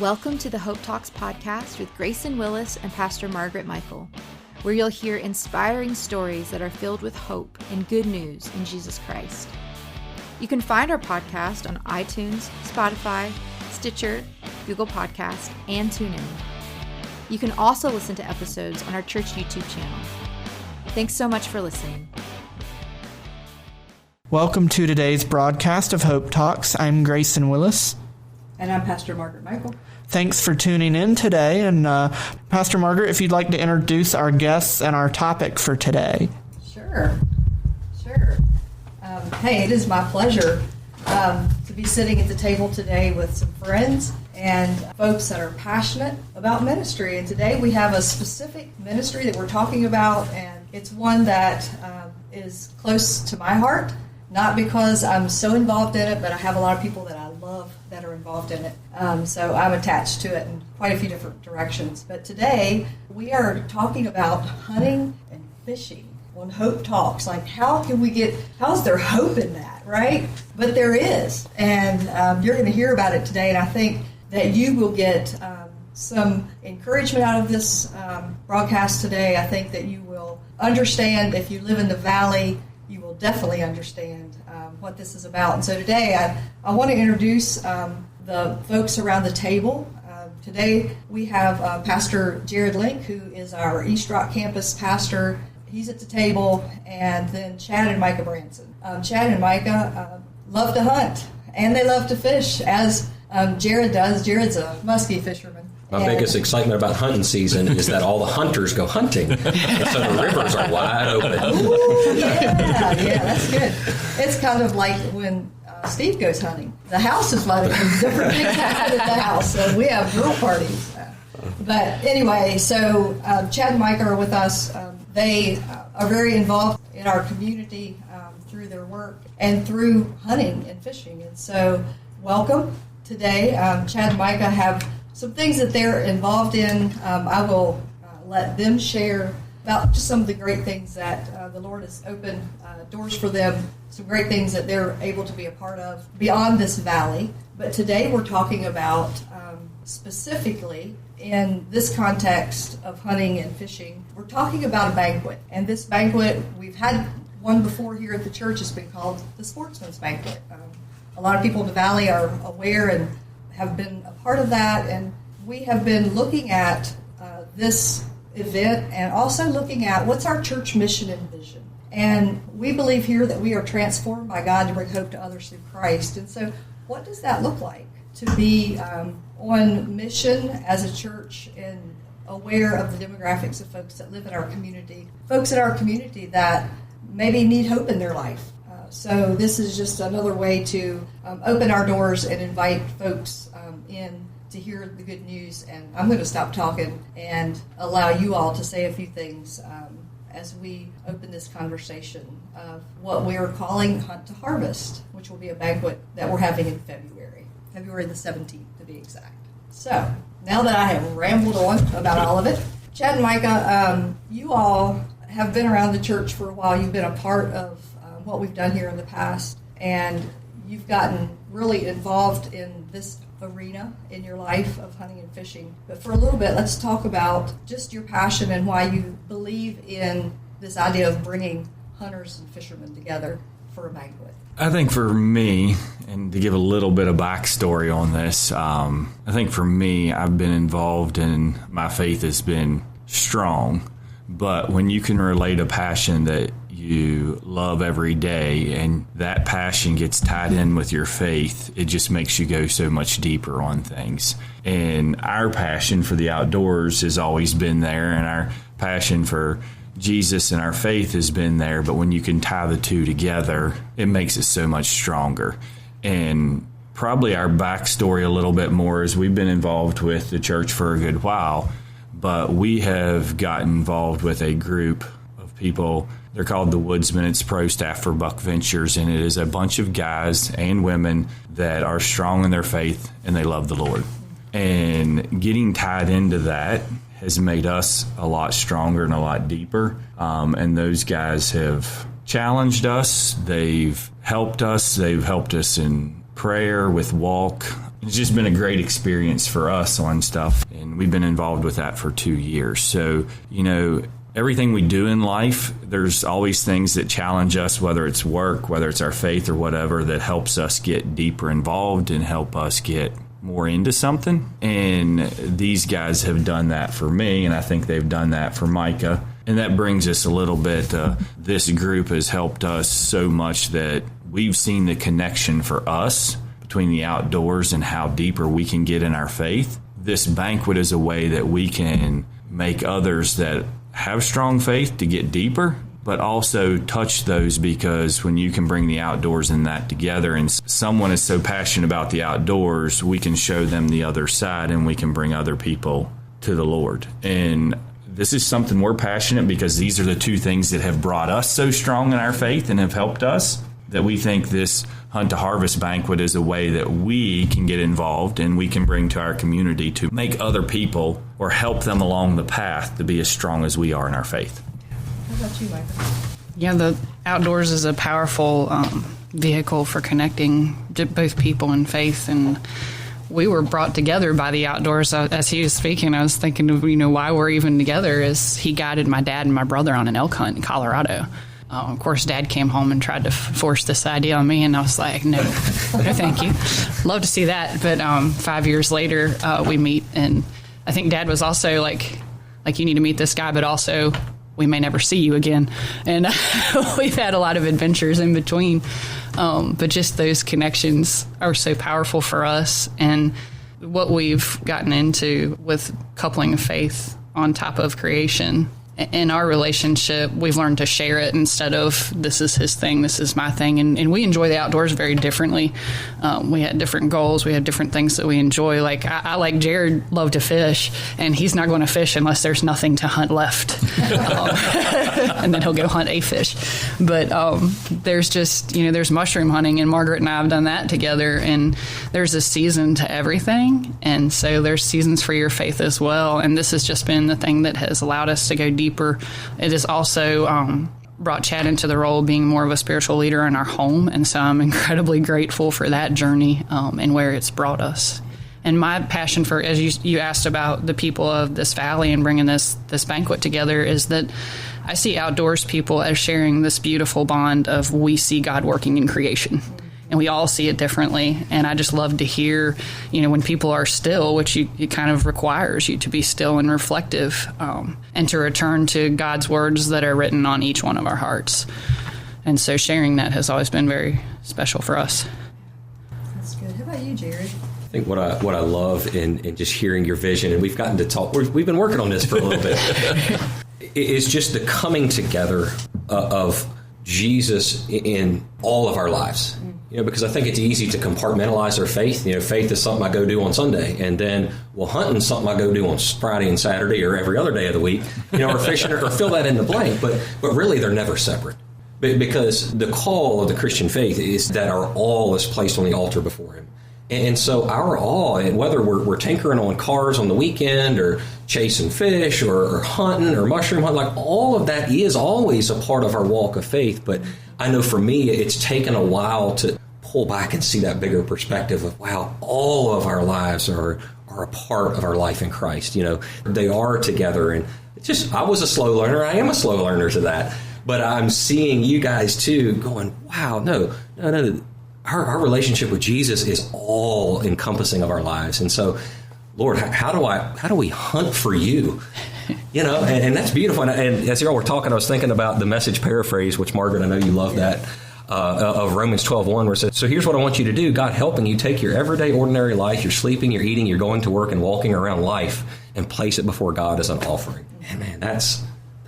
Welcome to the Hope Talks podcast with Grayson Willis and Pastor Margaret Michael, where you'll hear inspiring stories that are filled with hope and good news in Jesus Christ. You can find our podcast on iTunes, Spotify, Stitcher, Google Podcast, and TuneIn. You can also listen to episodes on our church YouTube channel. Thanks so much for listening. Welcome to today's broadcast of Hope Talks. I'm Grayson Willis. And I'm Pastor Margaret Michael. Thanks for tuning in today. And Pastor Margaret, if you'd like to introduce our guests and our topic for today. Sure. Hey, it is my pleasure to be sitting at the table today with some friends and folks that are passionate about ministry. And today we have a specific ministry that we're talking about, and it's one that is close to my heart. Not because I'm so involved in it, but I have a lot of people that I love that are involved in it. So I'm attached to it in quite a few different directions. But today, we are talking about hunting and fishing on Hope Talks. Like, how's there hope in that, right? But there is. And you're going to hear about it today, and I think that you will get some encouragement out of this broadcast today. I think that you will understand, if you live in the valley, you will definitely understand what this is about. And so today I want to introduce the folks around the table. Today we have Pastor Jared Link, who is our East Rock campus pastor. He's at the table, and then Chad and Micah Branson. Chad and Micah love to hunt, and they love to fish, as Jared does. Jared's a muskie fisherman. My biggest excitement about hunting season is that all the hunters go hunting, and so the rivers are wide open. Ooh, yeah, that's good. It's kind of like when Steve goes hunting. The house is wide open. Different things happen at the house, so we have grill parties. But anyway, so Chad and Mike are with us. They are very involved in our community through their work and through hunting and fishing. And so welcome today. Chad and Micah have some things that they're involved in. I will let them share about just some of the great things that the Lord has opened doors for them, some great things that they're able to be a part of beyond this valley. But today we're talking about specifically in this context of hunting and fishing, we're talking about a banquet. And this banquet, we've had one before here at the church. It's been called the Sportsman's Banquet. A lot of people in the valley are aware and have been a part of that, and we have been looking at this event and also looking at what's our church mission and vision. And we believe here that we are transformed by God to bring hope to others through Christ. And so what does that look like to be on mission as a church and aware of the demographics of folks that live in our community, folks in our community that maybe need hope in their life? So this is just another way to open our doors and invite folks in to hear the good news. And I'm going to stop talking and allow you all to say a few things as we open this conversation of what we are calling Hunt to Harvest, which will be a banquet that we're having in February the 17th to be exact. So now that I have rambled on about all of it, Chad and Micah, you all have been around the church for a while. You've been a part of what we've done here in the past, and you've gotten really involved in this arena in your life of hunting and fishing. But for a little bit, let's talk about just your passion and why you believe in this idea of bringing hunters and fishermen together for a banquet. I think for me, and to give a little bit of backstory on this, I think for me, I've been involved in, my faith has been strong, but when you can relate a passion that you love every day and that passion gets tied in with your faith, it just makes you go so much deeper on things. And our passion for the outdoors has always been there, and our passion for Jesus and our faith has been there, but when you can tie the two together, it makes it so much stronger. And probably our backstory a little bit more is we've been involved with the church for a good while, but we have gotten involved with a group of people. They're called the Woodsmen. It's pro staff for Buck Ventures, and it is a bunch of guys and women that are strong in their faith and they love the Lord. And getting tied into that has made us a lot stronger and a lot deeper. And those guys have challenged us. They've helped us. They've helped us in prayer, with walk, it's just been a great experience for us on stuff, and we've been involved with that for 2 years. So, everything we do in life, there's always things that challenge us, whether it's work, whether it's our faith or whatever, that helps us get deeper involved and help us get more into something. And these guys have done that for me, and I think they've done that for Micah. And that brings us a little bit, this group has helped us so much that we've seen the connection for us between the outdoors and how deeper we can get in our faith. This banquet is a way that we can make others that have strong faith to get deeper, but also touch those, because when you can bring the outdoors and that together, and someone is so passionate about the outdoors, we can show them the other side and we can bring other people to the Lord. And this is something we're passionate, because these are the two things that have brought us so strong in our faith and have helped us, that we think this Hunt to Harvest banquet is a way that we can get involved and we can bring to our community to make other people or help them along the path to be as strong as we are in our faith. How about you, Michael? Yeah, the outdoors is a powerful vehicle for connecting both people and faith, and we were brought together by the outdoors. As he was speaking, I was thinking of, why we're even together is he guided my dad and my brother on an elk hunt in Colorado. Of course, Dad came home and tried to force this idea on me, and I was like, no, thank you. Love to see that. But 5 years later, we meet, and I think Dad was also like, you need to meet this guy, but also we may never see you again. And we've had a lot of adventures in between. But just those connections are so powerful for us. And what we've gotten into with coupling of faith on top of creation, in our relationship, we've learned to share it instead of this is his thing, this is my thing. And we enjoy the outdoors very differently. We had different goals. We have different things that we enjoy. Like I like Jared, love to fish, and he's not going to fish unless there's nothing to hunt left. And then he'll go hunt a fish. But there's just, there's mushroom hunting, and Margaret and I have done that together. And there's a season to everything. And so there's seasons for your faith as well. And this has just been the thing that has allowed us to go deeper. It has also brought Chad into the role of being more of a spiritual leader in our home, and so I'm incredibly grateful for that journey and where it's brought us. And my passion for, as you asked about the people of this valley and bringing this banquet together, is that I see outdoors people as sharing this beautiful bond of we see God working in creation. And we all see it differently. And I just love to hear, when people are still, which it kind of requires you to be still and reflective, and to return to God's words that are written on each one of our hearts. And so sharing that has always been very special for us. That's good. How about you, Jared? I think what I love in just hearing your vision, and we've gotten to talk, we've been working on this for a little bit, is just the coming together of Jesus in all of our lives. Because I think it's easy to compartmentalize our faith. Faith is something I go do on Sunday, and then, hunting's something I go do on Friday and Saturday or every other day of the week, or fishing, or fill that in the blank. But really, they're never separate. Because the call of the Christian faith is that our all is placed on the altar before Him. And so our all, and whether we're tinkering on cars on the weekend or chasing fish or hunting or mushroom hunting, like all of that is always a part of our walk of faith. But I know for me, it's taken a while to pull back and see that bigger perspective of, wow, all of our lives are a part of our life in Christ. They are together. And it's just, I was a slow learner. I am a slow learner to that. But I'm seeing you guys too going, wow, no. Our relationship with Jesus is all encompassing of our lives. And so, Lord, how do we hunt for you? And that's beautiful. And as y'all were talking, I was thinking about the Message paraphrase, which, Margaret, I know you love that, of Romans 12:1, where it says, so here's what I want you to do, God helping you take your everyday, ordinary life, you're sleeping, you're eating, you're going to work and walking around life, and place it before God as an offering. And man, that's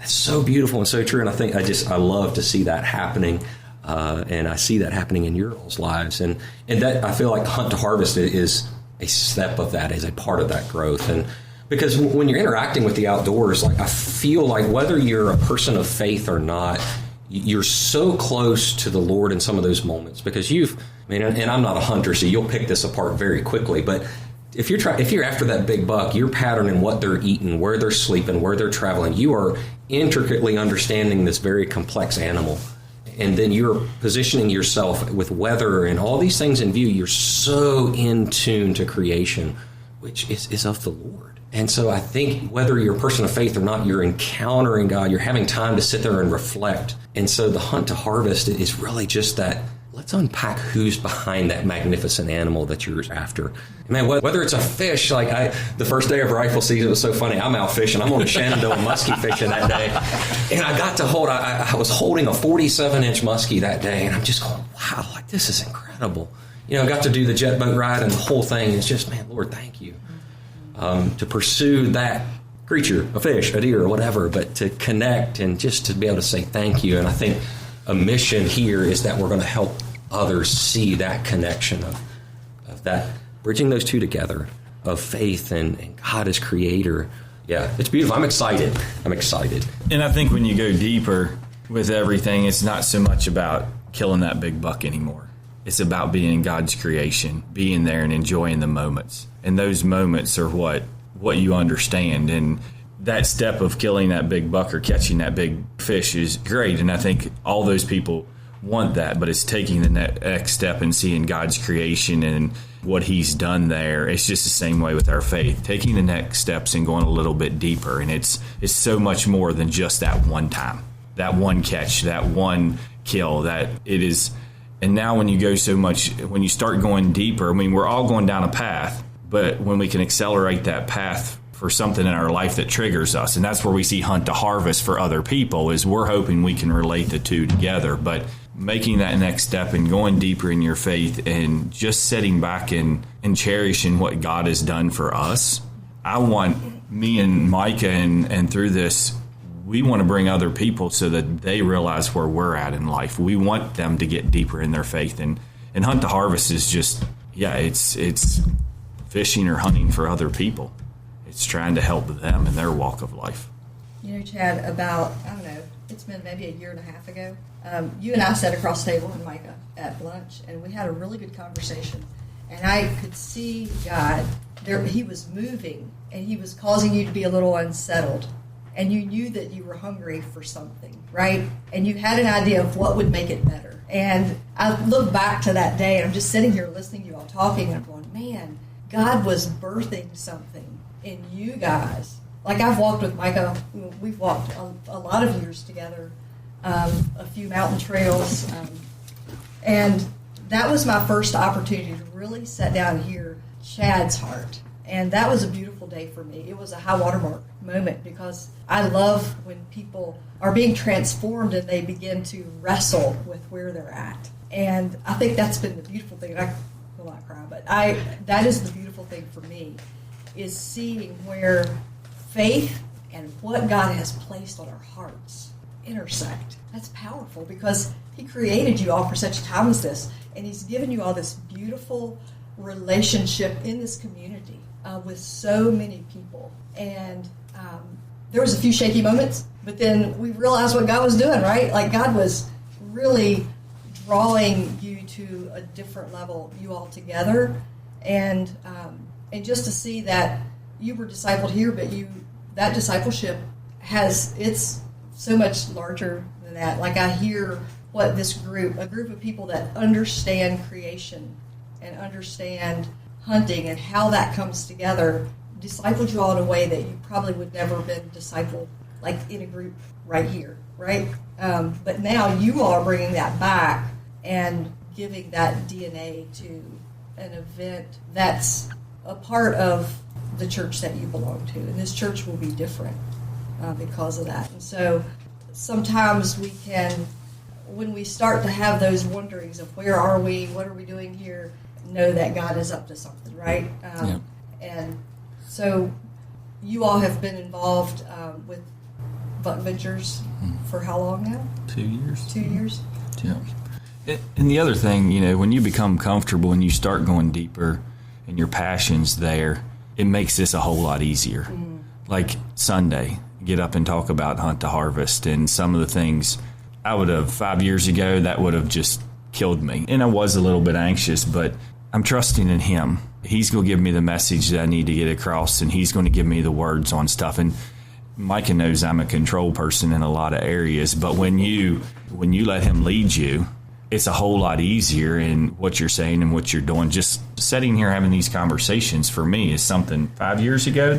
so beautiful and so true. And I think I love to see that happening. And I see that happening in your all's lives. And that, I feel like Hunt to Harvest is a step of that, is a part of that growth. And because when you're interacting with the outdoors, like I feel like whether you're a person of faith or not, you're so close to the Lord in some of those moments, because and I'm not a hunter, so you'll pick this apart very quickly, but if you're after that big buck, you're patterning what they're eating, where they're sleeping, where they're traveling. You are intricately understanding this very complex animal. and then you're positioning yourself with weather and all these things in view. You're so in tune to creation, which is of the Lord. And so I think whether you're a person of faith or not, you're encountering God. You're having time to sit there and reflect. And so the hunt to harvest is really just that. Let's unpack who's behind that magnificent animal that you're after. Man, whether it's a fish, like the first day of rifle season, it was so funny. I'm out fishing. I'm on the Shenandoah muskie fishing that day. And I got to I was holding a 47-inch muskie that day. And I'm just going, wow, like this is incredible. You know, I got to do the jet boat ride and the whole thing. It's just, man, Lord, thank you. To pursue that creature, a fish, a deer, or whatever, but to connect and just to be able to say thank you. And I think a mission here is that we're going to help others see that connection of that, bridging those two together, of faith and God as creator. Yeah, it's beautiful. I'm excited. And I think when you go deeper with everything, it's not so much about killing that big buck anymore. It's about being God's creation, being there and enjoying the moments. And those moments are what you understand. And that step of killing that big buck or catching that big fish is great. And I think all those people want that, but it's taking the next step and seeing God's creation and what he's done there. It's just the same way with our faith, taking the next steps and going a little bit deeper. And it's so much more than just that one time, that one catch, that one kill, that it is. And now when you start going deeper, I mean, we're all going down a path, but when we can accelerate that path for something in our life that triggers us, and that's where we see hunt to harvest for other people, is we're hoping we can relate the two together. But making that next step and going deeper in your faith and just sitting back and cherishing what God has done for us. I want me and Micah and through this, we want to bring other people so that they realize where we're at in life. We want them to get deeper in their faith. And hunt to harvest is just, it's fishing or hunting for other people. It's trying to help them in their walk of life. You know, Chad, about, I don't know, it's been maybe a year and a half ago, you and I sat across the table with Micah at lunch, and we had a really good conversation. And I could see God, he was moving, and he was causing you to be a little unsettled. And you knew that you were hungry for something, right? And you had an idea of what would make it better. And I look back to that day, and I'm just sitting here listening to you all talking, and I'm going, man, God was birthing something in you guys. Like, I've walked with Micah. We've walked a lot of years together, a few mountain trails. And that was my first opportunity to really sit down and hear Chad's heart. And that was a beautiful day for me. It was a high watermark moment because I love when people are being transformed and they begin to wrestle with where they're at. And I think that's been the beautiful thing. I will not cry, but that is the beautiful thing for me, is seeing where faith and what God has placed on our hearts intersect. That's powerful because he created you all for such a time as this, and he's given you all this beautiful relationship in this community with so many people. And there was a few shaky moments, but then we realized what God was doing, right? Like, God was really drawing you to a different level, you all together, and just to see that you were discipled here, but that discipleship it's so much larger than that. Like, I hear what a group of people that understand creation and understand hunting and how that comes together, discipled you all in a way that you probably would never have been discipled, like in a group right here, right? But now you all are bringing that back and giving that DNA to an event that's a part of the church that you belong to. And this church will be different because of that. And so sometimes we can, when we start to have those wonderings of where are we, what are we doing here, know that God is up to something, right? And so you all have been involved with Buck Ventures for how long now? 2 years. 2 years? Yeah. And the other thing, you know, when you become comfortable and you start going deeper and your passion's there, it makes this a whole lot easier. Like Sunday, get up and talk about hunt to harvest, and some of the things I would have 5 years ago, that would have just killed me. And I was a little bit anxious, but I'm trusting in him. He's going to give me the message that I need to get across, and he's going to give me the words on stuff. And Micah knows I'm a control person in a lot of areas, but when you let him lead you, it's a whole lot easier in what you're saying and what you're doing. Just sitting here having these conversations for me is something 5 years ago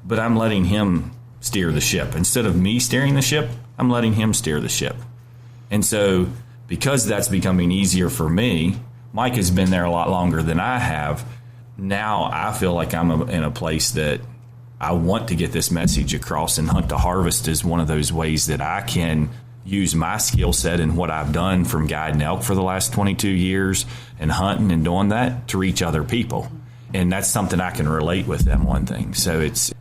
but I'm letting him steer the ship. Instead of me steering the ship, I'm letting him steer the ship. And so because that's becoming easier for me, Mike has been there a lot longer than I have. Now I feel like I'm in a place that I want to get this message across, and Hunt to Harvest is one of those ways that I can use my skill set and what I've done from guiding elk for the last 22 years and hunting and doing that to reach other people. And that's something I can relate with them, one thing. So it's,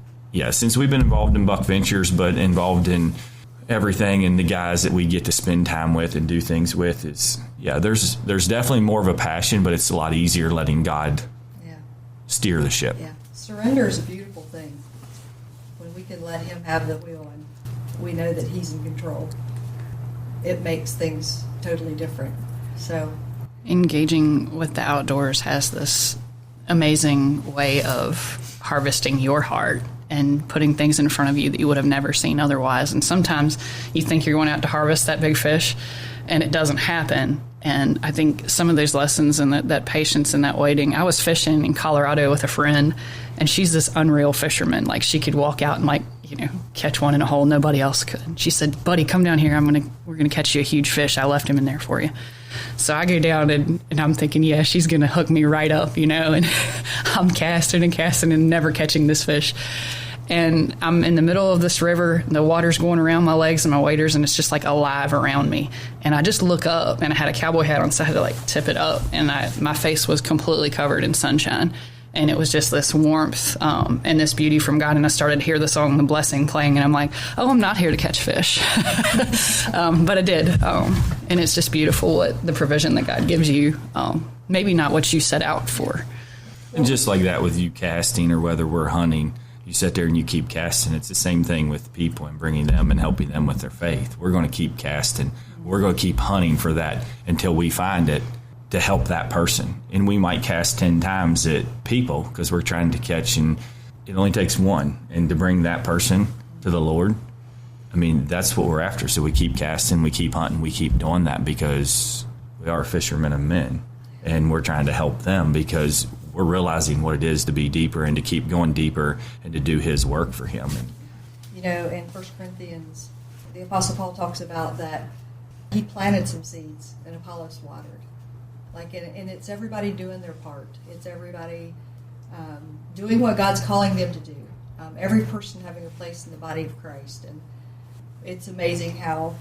since we've been involved in Buck Ventures, but involved in everything and the guys that we get to spend time with and do things with, there's definitely more of a passion, but it's a lot easier letting God steer the ship. Yeah, surrender is a beautiful thing. When we can let him have the wheel and we know that he's in control, it makes things totally different. So engaging with the outdoors has this amazing way of harvesting your heart and putting things in front of you that you would have never seen otherwise. And sometimes you think you're going out to harvest that big fish and it doesn't happen. And I think some of those lessons and that patience and that waiting. I was fishing in Colorado with a friend, and she's this unreal fisherman. Like, she could walk out and catch one in a hole nobody else could. She said, "Buddy, come down here. We're gonna catch you a huge fish. I left him in there for you." So I go down and I'm thinking, yeah, she's gonna hook me right up, and I'm casting and never catching this fish. And I'm in the middle of this river, the water's going around my legs and my waders, and it's just like alive around me. And I just look up, and I had a cowboy hat on, so I had to tip it up, and my face was completely covered in sunshine. And it was just this warmth and this beauty from God. And I started to hear the song "The Blessing" playing, and I'm like, oh, I'm not here to catch fish. But I did. And it's just beautiful what the provision that God gives you, maybe not what you set out for. And just like that with you casting, or whether we're hunting, you sit there and you keep casting. It's the same thing with people and bringing them and helping them with their faith. We're going to keep casting. We're going to keep hunting for that until we find it to help that person. And we might cast 10 times at people because we're trying to catch, and it only takes one. And to bring that person to the Lord, that's what we're after. So we keep casting, we keep hunting, we keep doing that because we are fishermen of men. And we're trying to help them because we're realizing what it is to be deeper and to keep going deeper and to do his work for him. In 1 Corinthians, the Apostle Paul talks about that he planted some seeds and Apollos watered. And it's everybody doing their part. It's everybody doing what God's calling them to do. Every person having a place in the body of Christ. And it's amazing how,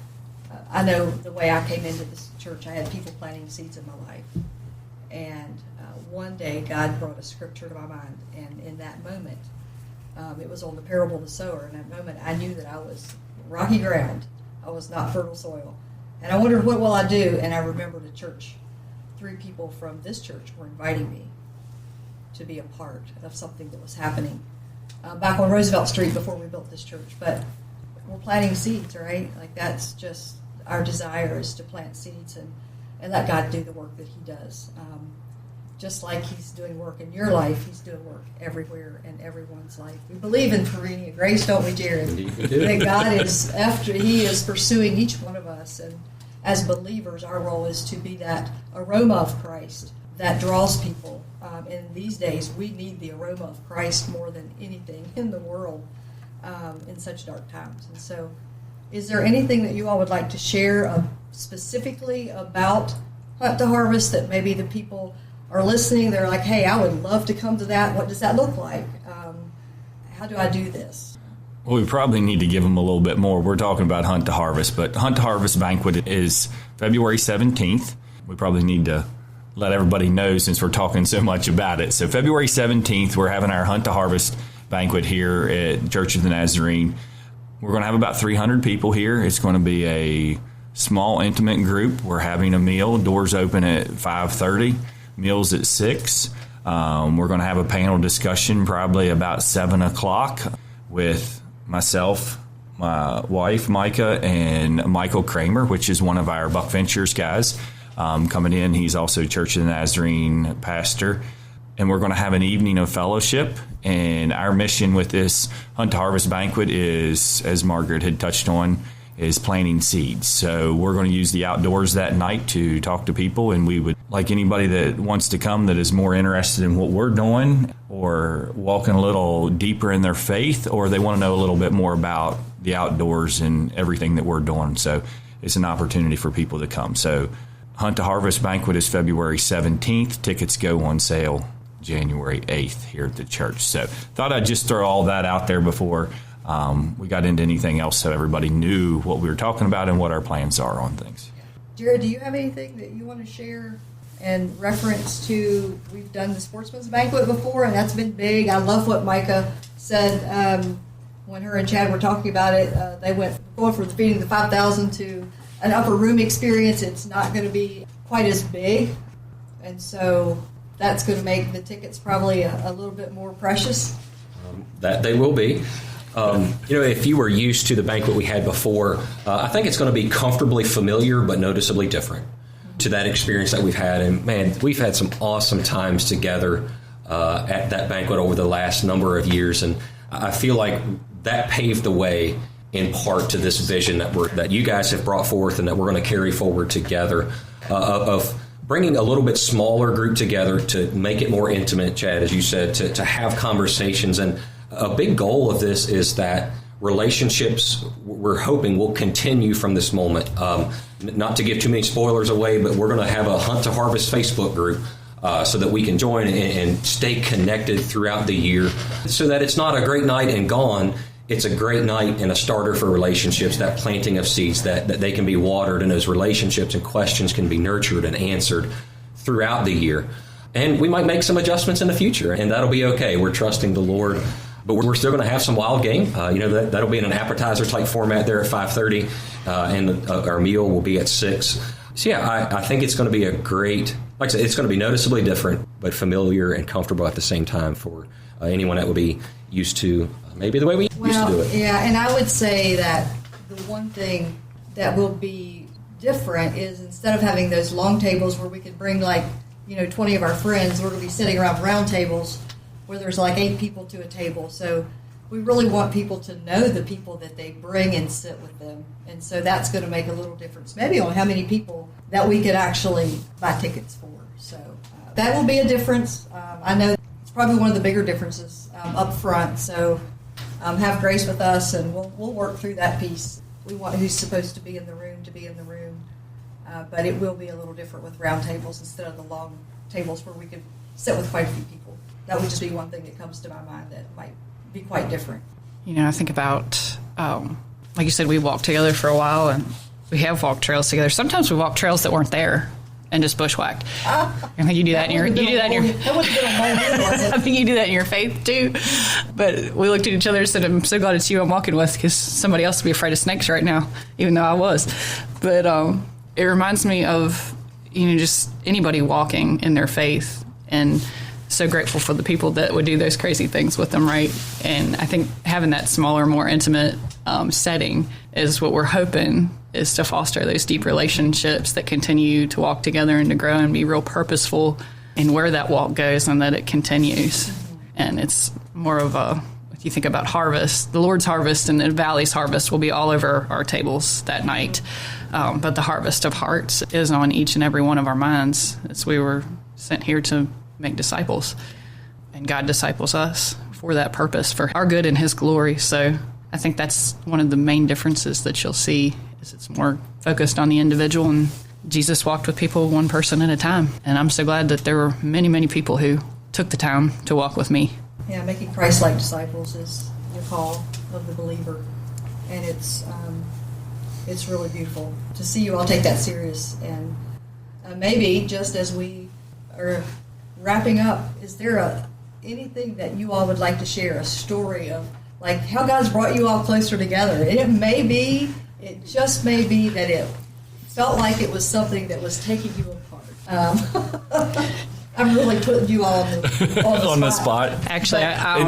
I know the way I came into this church, I had people planting seeds in my life. And one day God brought a scripture to my mind, and in that moment, it was on the parable of the sower. In that moment, I knew that I was rocky ground. I was not fertile soil. And I wondered, what will I do? And I remembered a church. 3 people from this church were inviting me to be a part of something that was happening back on Roosevelt Street before we built this church. But we're planting seeds, right? That's just our desire, is to plant seeds and let God do the work that he does. Just like he's doing work in your life, he's doing work everywhere in everyone's life. We believe in perennial grace, don't we, Jared? That God is he is pursuing each one of us. And as believers, our role is to be that aroma of Christ that draws people. In these days, we need the aroma of Christ more than anything in the world in such dark times. And so, is there anything that you all would like to share specifically about Hunt to Harvest that maybe the people are listening? They're like, hey, I would love to come to that. What does that look like? How do I do this? Well, we probably need to give them a little bit more. We're talking about Hunt to Harvest, but Hunt to Harvest Banquet is February 17th. We probably need to let everybody know since we're talking so much about it. So February 17th, we're having our Hunt to Harvest Banquet here at Church of the Nazarene. We're going to have about 300 people here. It's going to be a small, intimate group. We're having a meal. Doors open at 5:30. Meals at 6. We're going to have a panel discussion probably about 7 o'clock with myself, my wife, Micah, and Michael Kramer, which is one of our Buck Ventures guys, coming in. He's also Church of the Nazarene pastor. and we're going to have an evening of fellowship. And our mission with this Hunt to Harvest banquet is, as Margaret had touched on, is planting seeds. So we're going to use the outdoors that night to talk to people, and we would like anybody that wants to come that is more interested in what we're doing or walking a little deeper in their faith, or they want to know a little bit more about the outdoors and everything that we're doing. So it's an opportunity for people to come. So Hunt to Harvest banquet is February 17th. Tickets go on sale January 8th here at the church. So thought I'd just throw all that out there before we got into anything else, so everybody knew what we were talking about and what our plans are on things. Jared, do you have anything that you want to share in reference to, we've done the Sportsman's Banquet before, and that's been big. I love what Micah said when her and Chad were talking about it. They went going from feeding the 5,000 to an upper room experience. It's not going to be quite as big, and so that's going to make the tickets probably a little bit more precious. That they will be. If you were used to the banquet we had before, I think it's going to be comfortably familiar but noticeably different to that experience that we've had. And, man, we've had some awesome times together at that banquet over the last number of years. And I feel like that paved the way in part to this vision that you guys have brought forth and that we're going to carry forward together of bringing a little bit smaller group together to make it more intimate, Chad, as you said, to have conversations. And a big goal of this is that relationships, we're hoping, will continue from this moment. Not to give too many spoilers away, but we're going to have a Hunt to Harvest Facebook group so that we can join and stay connected throughout the year, so that it's not a great night and gone. It's a great night and a starter for relationships, that planting of seeds, that they can be watered, and those relationships and questions can be nurtured and answered throughout the year. And we might make some adjustments in the future, and that'll be okay. We're trusting the Lord. But we're still going to have some wild game. That'll be in an appetizer-type format there at 5:30, and our meal will be at 6. So, yeah, I think it's going to be a great, like I said, it's going to be noticeably different, but familiar and comfortable at the same time for anyone that would be used to maybe the way we used to do it. Yeah, and I would say that the one thing that will be different is instead of having those long tables where we could bring 20 of our friends, we're going to be sitting around round tables where there's 8 people to a table. So we really want people to know the people that they bring and sit with them. And so that's going to make a little difference, maybe on how many people that we could actually buy tickets for. So that will be a difference. I know it's probably one of the bigger differences up front. So have grace with us, and we'll work through that piece. We want who's supposed to be in the room to be in the room. But it will be a little different with round tables instead of the long tables where we could sit with quite a few people. That would just be one thing that comes to my mind that might be quite different. I think about, like you said, we walked together for a while, and we have walked trails together. Sometimes we walked trails that weren't there and just bushwhacked. I think you do that in your. I think you do that in your faith too. But we looked at each other and said, "I'm so glad it's you I'm walking with, because somebody else would be afraid of snakes right now, even though I was." But it reminds me of just anybody walking in their faith, and so grateful for the people that would do those crazy things with them, right? And I think having that smaller, more intimate setting is what we're hoping is to foster those deep relationships that continue to walk together and to grow and be real purposeful in where that walk goes, and that it continues. And it's more of if you think about harvest, the Lord's harvest and the Valley's harvest will be all over our tables that night. But the harvest of hearts is on each and every one of our minds, as we were sent here to make disciples, and God disciples us for that purpose, for our good and His glory. So I think that's one of the main differences that you'll see, is it's more focused on the individual, and Jesus walked with people one person at a time. And I'm so glad that there were many, many people who took the time to walk with me. Yeah, making Christ-like disciples is the call of the believer, and it's really beautiful to see you all take that serious. And maybe just as we are wrapping up, is there anything that you all would like to share, a story of how God's brought you all closer together? It just may be that it felt like it was something that was taking you apart. I'm really putting you all on the spot. Actually, I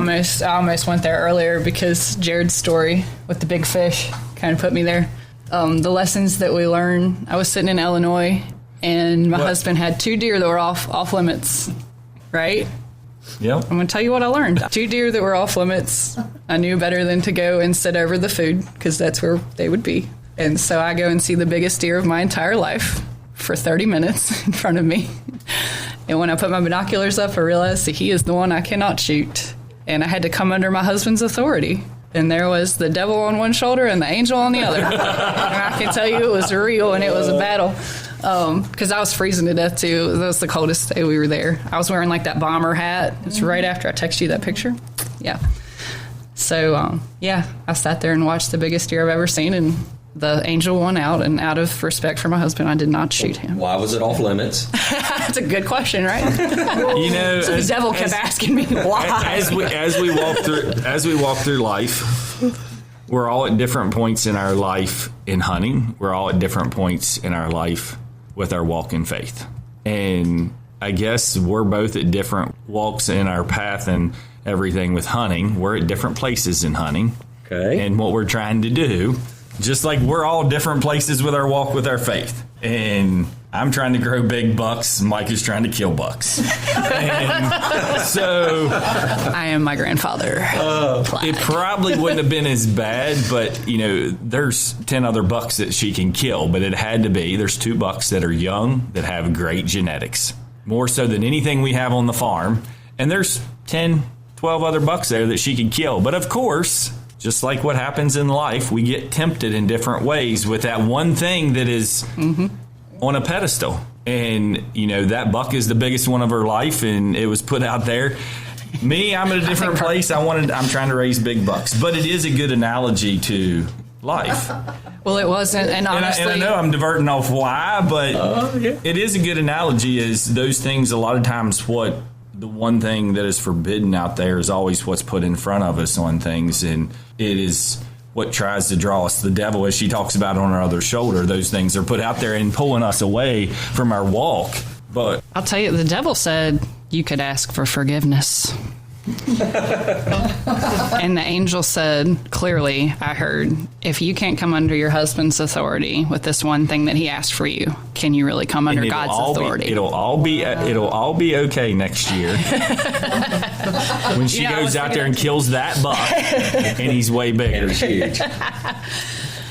almost went there earlier, because Jared's story with the big fish kind of put me there. The lessons that we learn. I was sitting in Illinois, and my husband had 2 deer that were off limits, right? Yep. I'm going to tell you what I learned. 2 deer that were off limits. I knew better than to go and sit over the food because that's where they would be. And so I go and see the biggest deer of my entire life for 30 minutes in front of me. And when I put my binoculars up, I realized that he is the one I cannot shoot. And I had to come under my husband's authority. And there was the devil on one shoulder and the angel on the other. And I can tell you it was real and it was a battle. Because I was freezing to death, too. That was the coldest day we were there. I was wearing, like, that bomber hat. It's right after I texted you that picture. Yeah. So, I sat there and watched the biggest deer I've ever seen, and the angel won out, and out of respect for my husband, I did not shoot him. Why was it off limits? That's a good question, right? You know, so the devil kept asking me why. As we walk through life, we're all at different points in our life in hunting. We're all at different points in our life with our walk in faith. And I guess we're both at different walks in our path and everything with hunting. We're at different places in hunting. Okay. And what we're trying to do, just like we're all different places with our walk with our faith. And I'm trying to grow big bucks. Mike is trying to kill bucks. And so I am my grandfather. It probably wouldn't have been as bad, but, you know, there's 10 other bucks that she can kill, but it had to be. There's 2 bucks that are young that have great genetics, more so than anything we have on the farm. And there's 10, 12 other bucks there that she can kill. But, of course, just like what happens in life, we get tempted in different ways with that one thing that is on a pedestal. And, you know, that buck is the biggest one of her life, and it was put out there. Me, I'm in a different place. I'm trying to raise big bucks. But it is a good analogy to life. Well, it wasn't, and honestly... And I know I'm diverting off why, but it is a good analogy, is those things, a lot of times the one thing that is forbidden out there is always what's put in front of us on things, and it is what tries to draw us. The devil, as she talks about on her other shoulder, those things are put out there and pulling us away from our walk. But I'll tell you, the devil said you could ask for forgiveness. And the angel said, clearly, I heard, if you can't come under your husband's authority with this one thing that he asked for you, can you really come under God's authority? It'll all be okay next year when she goes out there and kills that buck, and he's way bigger. And it's huge.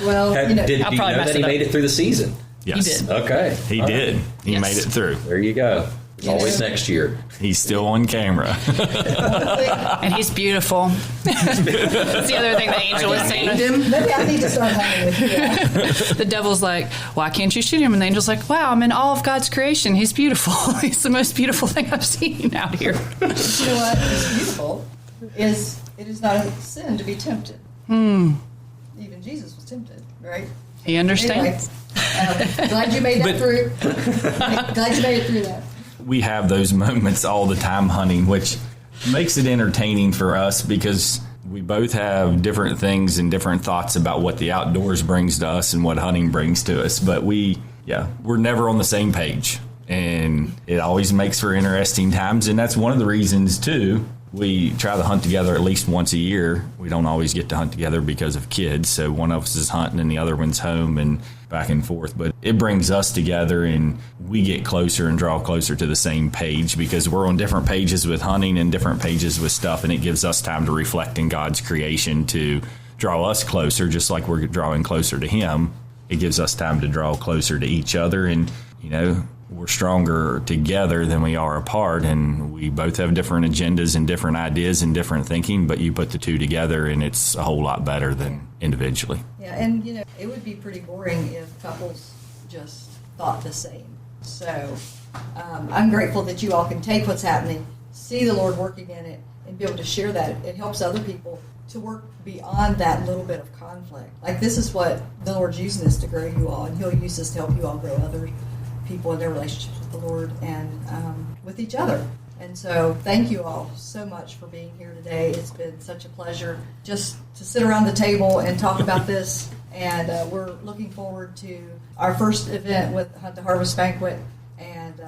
Well, Do you know that he made it through the season? Yes. He did. Okay. He did. He made it through. There you go. It's always next year. He's still on camera. And he's beautiful. That's the other thing the angel was saying. Maybe I need to start hunting with you. The devil's like, why can't you shoot him? And the angel's like, wow, I'm in awe of God's creation. He's beautiful. He's the most beautiful thing I've seen out here. You know what is beautiful is it is not a sin to be tempted. Even Jesus was tempted, right? He understands. Anyway, glad you made that through. Glad you made it through that. We have those moments all the time hunting, which makes it entertaining for us because we both have different things and different thoughts about what the outdoors brings to us and what hunting brings to us. But we're never on the same page, and it always makes for interesting times. And that's one of the reasons, too, we try to hunt together at least once a year. We don't always get to hunt together because of kids, so one of us is hunting and the other one's home and back and forth. But it brings us together, and we get closer and draw closer to the same page because we're on different pages with hunting and different pages with stuff, and it gives us time to reflect in God's creation to draw us closer, just like we're drawing closer to Him. It gives us time to draw closer to each other, and, you know, we're stronger together than we are apart, and we both have different agendas and different ideas and different thinking, but you put the two together and it's a whole lot better than individually. Yeah, and you know, it would be pretty boring if couples just thought the same. So I'm grateful that you all can take what's happening, see the Lord working in it, and be able to share that. It helps other people to work beyond that little bit of conflict. Like, this is what the Lord's using this to grow you all, and He'll use this to help you all grow other people in their relationships with the Lord and with each other. And so thank you all so much for being here today. It's been such a pleasure just to sit around the table and talk about this. And we're looking forward to our first event with Hunt the Harvest Banquet. And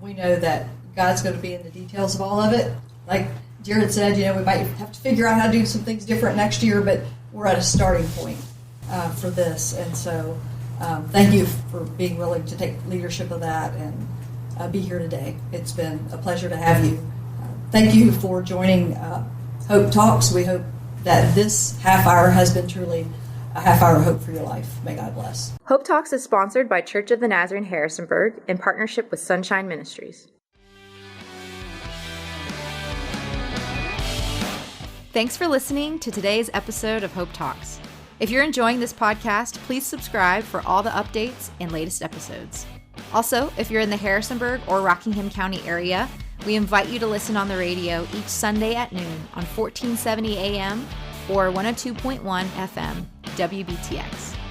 we know that God's going to be in the details of all of it. Like Jared said, you know, we might have to figure out how to do some things different next year, but we're at a starting point for this. And so thank you for being willing to take leadership of that and be here today. It's been a pleasure to have you. thank you for joining Hope Talks. We hope that this half hour has been truly a half hour of hope for your life. May God bless. Hope Talks is sponsored by Church of the Nazarene Harrisonburg in partnership with Sunshine Ministries. Thanks for listening to today's episode of Hope Talks. If you're enjoying this podcast, please subscribe for all the updates and latest episodes. Also, if you're in the Harrisonburg or Rockingham County area, we invite you to listen on the radio each Sunday at noon on 1470 AM or 102.1 FM, WBTX.